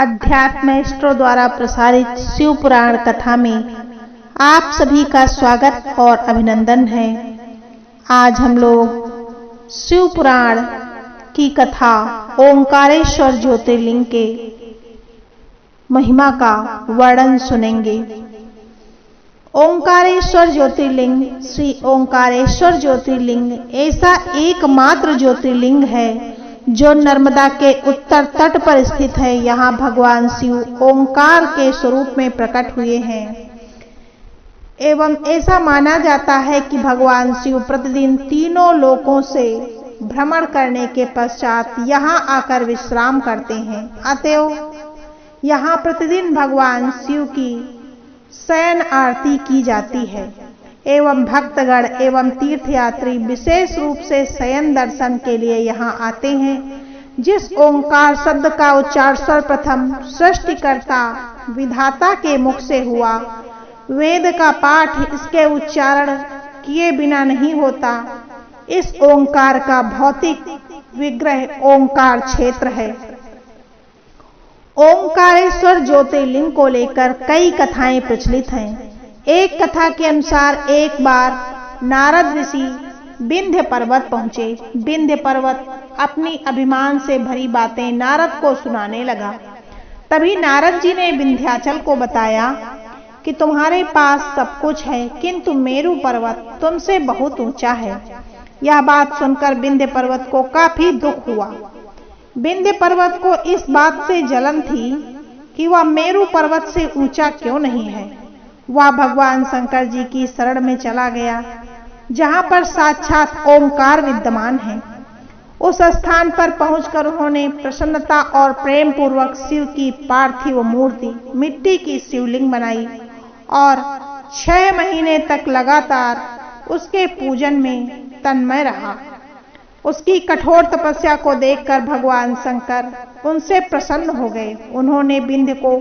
अध्यात्म मास्टरों द्वारा प्रसारित शिव पुराण कथा में आप सभी का स्वागत और अभिनंदन है। आज हम लोग शिव पुराण की कथा ओंकारेश्वर ज्योतिर्लिंग के महिमा का वर्णन सुनेंगे। ओंकारेश्वर ज्योतिर्लिंग श्री ओंकारेश्वर ज्योतिर्लिंग ऐसा एकमात्र ज्योतिर्लिंग है जो नर्मदा के उत्तर तट पर स्थित है। यहाँ भगवान शिव ओंकार के स्वरूप में प्रकट हुए हैं एवं ऐसा माना जाता है कि भगवान शिव प्रतिदिन तीनों लोकों से भ्रमण करने के पश्चात यहाँ आकर विश्राम करते हैं। अतएव यहाँ प्रतिदिन भगवान शिव की शयन आरती की जाती है एवं भक्तगण एवं तीर्थयात्री विशेष रूप से शयन दर्शन के लिए यहाँ आते हैं। जिस ओंकार शब्द का उच्चारण सर्वप्रथम सृष्टिकर्ता विधाता के मुख से हुआ, वेद का पाठ इसके उच्चारण किए बिना नहीं होता। इस ओंकार का भौतिक विग्रह ओंकार क्षेत्र है। ओंकारेश्वर ज्योतिर्लिंग को लेकर कई कथाएं प्रचलित हैं। एक कथा के अनुसार एक बार नारद ऋषि विंध्य पर्वत पहुंचे। विंध्य पर्वत अपनी अभिमान से भरी बातें नारद को सुनाने लगा। तभी नारद जी ने विंध्याचल को बताया कि तुम्हारे पास सब कुछ है, किंतु मेरु पर्वत तुमसे बहुत ऊंचा है। यह बात सुनकर विंध्य पर्वत को काफी दुख हुआ। विंध्य पर्वत को इस बात से जलन थी कि वह मेरु पर्वत से ऊंचा क्यों नहीं है। वह भगवान शंकर जी की शरण में चला गया, जहां पर साक्षात ओंकार विद्यमान है। उस स्थान पर पहुंचकर उन्होंने प्रसन्नता और प्रेम पूर्वक शिव की पार्थिव मूर्ति मिट्टी की शिवलिंग बनाई और 6 महीने तक लगातार उसके पूजन में तन्मय रहा। उसकी कठोर तपस्या को देखकर भगवान शंकर उनसे प्रसन्न हो गए। उन्होंने विंध्य को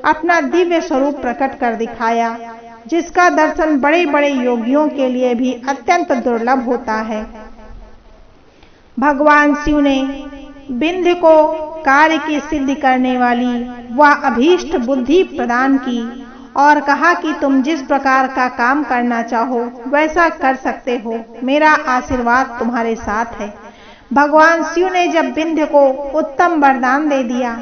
अपना दिव्य स्वरूप प्रकट कर दिखाया, जिसका दर्शन बड़े बड़े योगियों के लिए भी अत्यंत दुर्लभ होता है। भगवान शिव ने विंध्य को कार्य की सिद्धि करने वाली वह अभीष्ट बुद्धि प्रदान की और कहा कि तुम जिस प्रकार का काम करना चाहो वैसा कर सकते हो। मेरा आशीर्वाद तुम्हारे साथ है। भगवान शिव ने जब विंध्य को उत्तम वरदान दे दिया,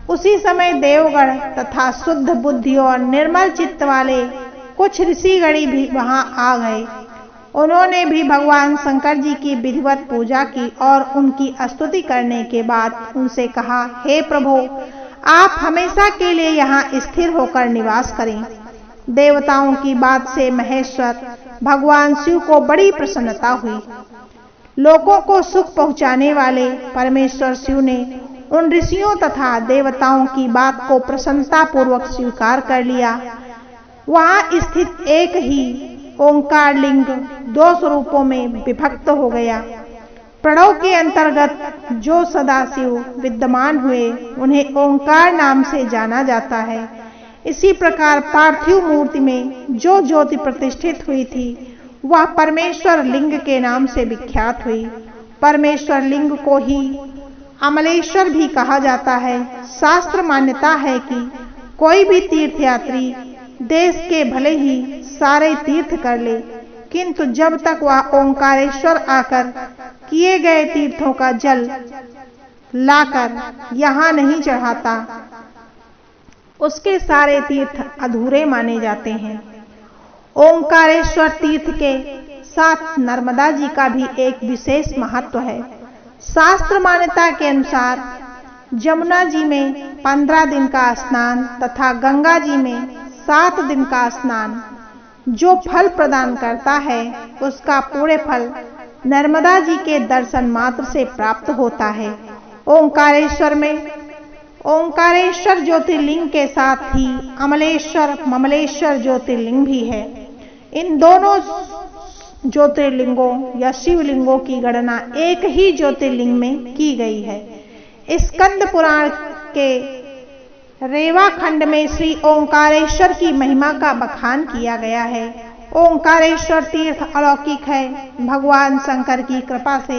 उसी समय देवगण तथा शुद्ध बुद्धि और निर्मल चित्त वाले कुछ ऋषिगणी भी वहां आ गए। उन्होंने भी भगवान शंकर जी की विधिवत पूजा की और उनकी स्तुति करने के बाद उनसे कहा, हे प्रभु, आप हमेशा के लिए यहाँ स्थिर होकर निवास करें। देवताओं की बात से महेश्वर भगवान शिव को बड़ी प्रसन्नता हुई। लोगों को सुख पहुंचाने वाले परमेश्वर शिव ने उन ऋषियों तथा देवताओं की बात को प्रसन्नता पूर्वक स्वीकार कर लिया। वहां स्थित एक ही ओंकार लिंग 2 स्वरूपों में विभक्त हो गया। प्रणव के अंतर्गत जो सदाशिव विद्यमान हुए उन्हें ओंकार नाम से जाना जाता है। इसी प्रकार पार्थिव मूर्ति में जो ज्योति प्रतिष्ठित हुई थी वह परमेश्वर लिंग के नाम से विख्यात हुई। परमेश्वर लिंग को ही अमलेश्वर भी कहा जाता है। शास्त्र मान्यता है कि कोई भी तीर्थयात्री देश के भले ही सारे तीर्थ कर ले, किंतु जब तक वह ओंकारेश्वर आकर किए गए तीर्थों का जल लाकर यहाँ नहीं चढ़ाता, उसके सारे तीर्थ अधूरे माने जाते हैं। ओंकारेश्वर तीर्थ के साथ नर्मदा जी का भी एक विशेष महत्व है। शास्त्र मान्यता के अनुसार जमुना जी में 15 दिन का स्नान तथा गंगा जी में 7 दिन का स्नान जो फल प्रदान करता है, उसका पूरे फल नर्मदा जी के दर्शन मात्र से प्राप्त होता है। ओंकारेश्वर में ओंकारेश्वर ज्योतिर्लिंग के साथ ही अमलेश्वर ममलेश्वर ज्योतिर्लिंग भी है। इन दोनों ज्योतिर्लिंगों या शिवलिंगों की गणना एक ही ज्योतिर्लिंग में की गई है। स्कंद पुराण के रेवा खंड में श्री ओंकारेश्वर की महिमा का बखान किया गया है। ओंकारेश्वर तीर्थ अलौकिक है। भगवान शंकर की कृपा से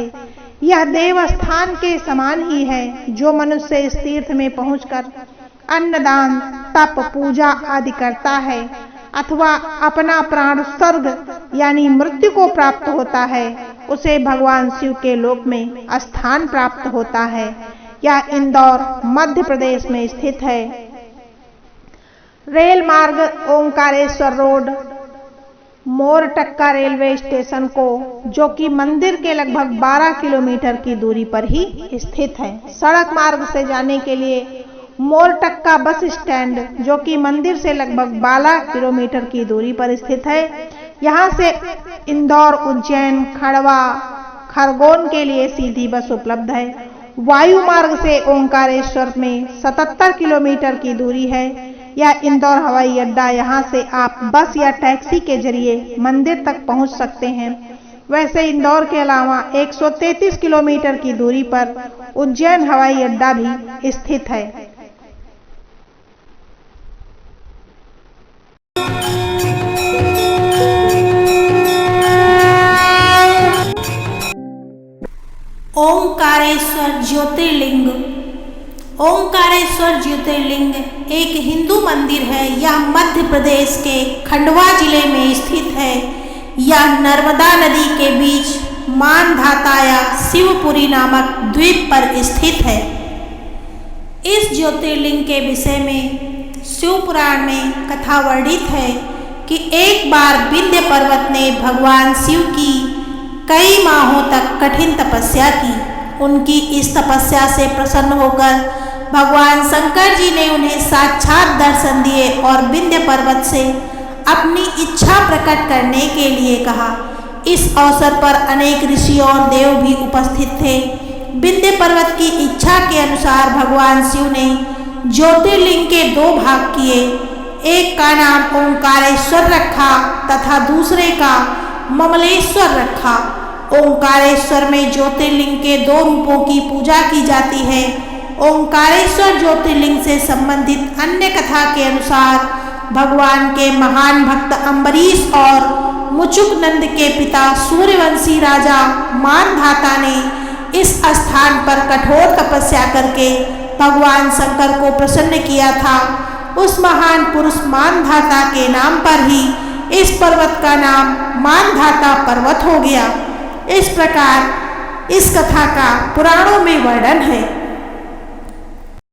यह देवस्थान के समान ही है। जो मनुष्य इस तीर्थ में पहुंचकर अन्नदान, तप, पूजा आदि करता है अथवा अपना प्राण उत्सर्ग यानी मृत्यु को प्राप्त होता है, उसे भगवान शिव के लोक में स्थान प्राप्त होता है। यह इंदौर मध्य प्रदेश में स्थित है। रेल मार्ग Omkareshwar road Mortakka railway station को, जो कि मंदिर के लगभग 12 किलोमीटर की दूरी पर ही स्थित है। सड़क मार्ग से जाने के लिए मोरटक्का बस स्टैंड, जो कि मंदिर से लगभग 12 किलोमीटर की दूरी पर स्थित है। यहाँ से इंदौर, उज्जैन, खंडवा, खरगोन के लिए सीधी बस उपलब्ध है। वायु मार्ग से ओंकारेश्वर में 77 किलोमीटर की दूरी है। यह इंदौर हवाई अड्डा, यहाँ से आप बस या टैक्सी के जरिए मंदिर तक पहुँच सकते हैं। वैसे इंदौर के अलावा 133 किलोमीटर की दूरी पर उज्जैन हवाई अड्डा भी स्थित है। ओंकारेश्वर ज्योतिर्लिंग। ओंकारेश्वर ज्योतिर्लिंग एक हिंदू मंदिर है। यह मध्य प्रदेश के खंडवा जिले में स्थित है। यह नर्मदा नदी के बीच मानधाता या शिवपुरी नामक द्वीप पर स्थित है। इस ज्योतिर्लिंग के विषय में शिव पुराण में कथा वर्णित है कि एक बार विंध्य पर्वत ने भगवान शिव की कई माहों तक कठिन तपस्या की। उनकी इस तपस्या से प्रसन्न होकर भगवान शंकर जी ने उन्हें साक्षात दर्शन दिए और विंध्य पर्वत से अपनी इच्छा प्रकट करने के लिए कहा। इस अवसर पर अनेक ऋषि और देव भी उपस्थित थे। विंध्य पर्वत की इच्छा के अनुसार भगवान शिव ने ज्योतिर्लिंग के 2 भाग किए। एक का नाम ओंकारेश्वर रखा तथा दूसरे का ममलेश्वर रखा। ओंकारेश्वर में ज्योतिर्लिंग के 2 रूपों की पूजा की जाती है। ओंकारेश्वर ज्योतिर्लिंग से संबंधित अन्य कथा के अनुसार भगवान के महान भक्त अम्बरीश और मुचुक नंद के पिता सूर्यवंशी राजा मानधाता ने इस स्थान पर कठोर तपस्या करके भगवान शंकर को प्रसन्न किया था। उस महान पुरुष मानधाता के नाम पर ही इस पर्वत का नाम मानधाता पर्वत हो गया। इस प्रकार इस कथा का पुराणों में वर्णन है।